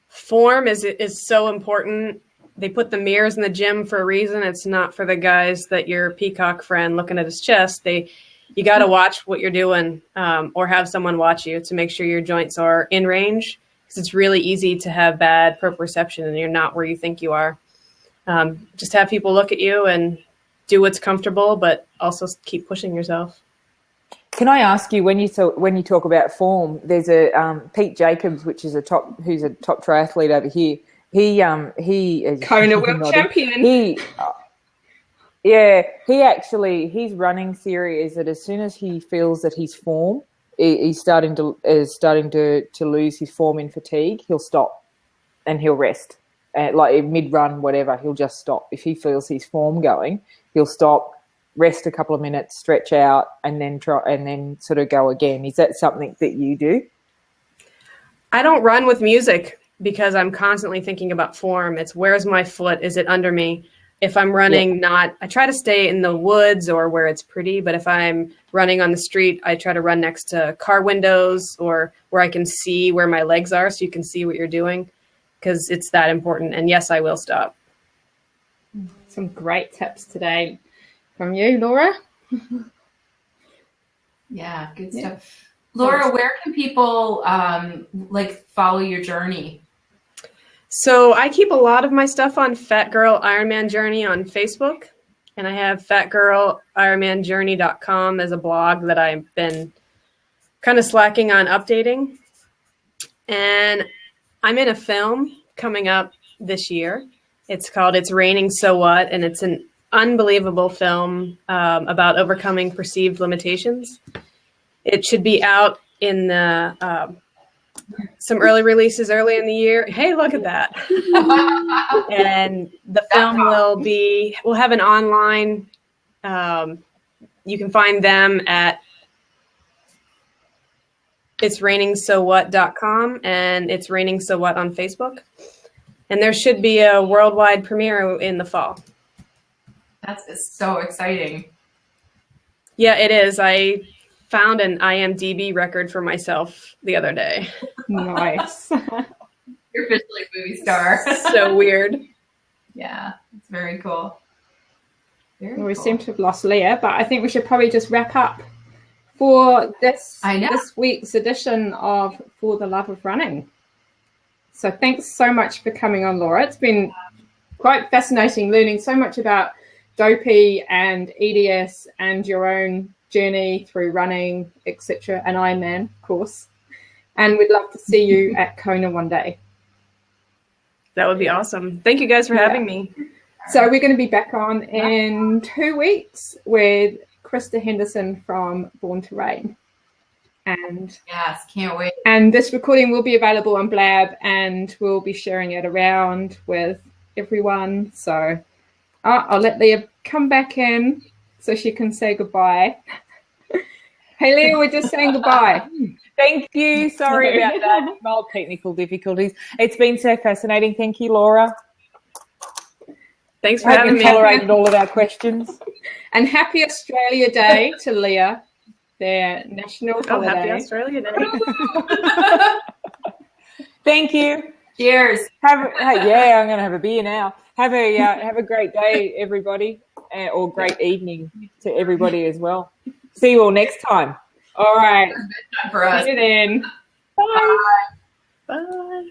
Form is so important. They put the mirrors in the gym for a reason. It's not for the guys that your peacock friend looking at his chest. You got to watch what you're doing, or have someone watch you to make sure your joints are in range. Because it's really easy to have bad proprioception and you're not where you think you are. Just have people look at you and do what's comfortable, but also keep pushing yourself. Can I ask you, when you talk about form, there's a Pete Jacobs, who's a top triathlete over here. He is Kona world champion. His running theory is that as soon as he feels that his form is starting to lose his form in fatigue, he'll stop and he'll rest. Like mid-run, whatever, he'll just stop. If he feels his form going, he'll stop, rest a couple of minutes, stretch out, and then sort of go again. Is that something that you do? I don't run with music because I'm constantly thinking about form. It's where's my foot? Is it under me? If I'm running, I try to stay in the woods or where it's pretty, but if I'm running on the street, I try to run next to car windows or where I can see where my legs are so you can see what you're doing, because it's that important. And yes, I will stop. Some great tips today from you, Laura. Yeah, good stuff. Laura, where can people follow your journey? So I keep a lot of my stuff on Fat Girl Ironman Journey on Facebook, and I have fatgirlironmanjourney.com as a blog that I've been kind of slacking on updating. And I'm in a film coming up this year. It's called It's Raining, So What? And it's an unbelievable film about overcoming perceived limitations. It should be out in the some early releases early in the year. Hey, look at that. And the film we'll have an online, you can find them at itsrainingsowhat.com and It's Raining So What on Facebook. And there should be a worldwide premiere in the fall. That's so exciting. Yeah, it is. I found an IMDb record for myself the other day. Nice. You're officially a movie star. So weird. Yeah, it's very cool. We seem to have lost Leah, but I think we should probably just wrap up for this week's edition of For the Love of Running. So thanks so much for coming on, Laura. It's been quite fascinating learning so much about Dopey and EDS and your own journey through running, etc., and Ironman, of course. And we'd love to see you at Kona one day. That would be awesome. Thank you guys for having me. So we're going to be back on in 2 weeks with Krista Henderson from Born to Rain. And yes, can't wait. And this recording will be available on Blab, and we'll be sharing it around with everyone. So I'll let Leah come back in so she can say goodbye. Hey, Leah, we're just saying goodbye. Thank you. Sorry about that. Mild technical difficulties. It's been so fascinating. Thank you, Laura. Thanks for having me. Tolerated all of our questions. And happy Australia Day to Leah, their national holiday. Happy Australia Day. Thank you. Cheers. I'm going to have a beer now. Have a great day, everybody, or great evening to everybody as well. See you all next time. All right. For us. See you then. Bye. Bye.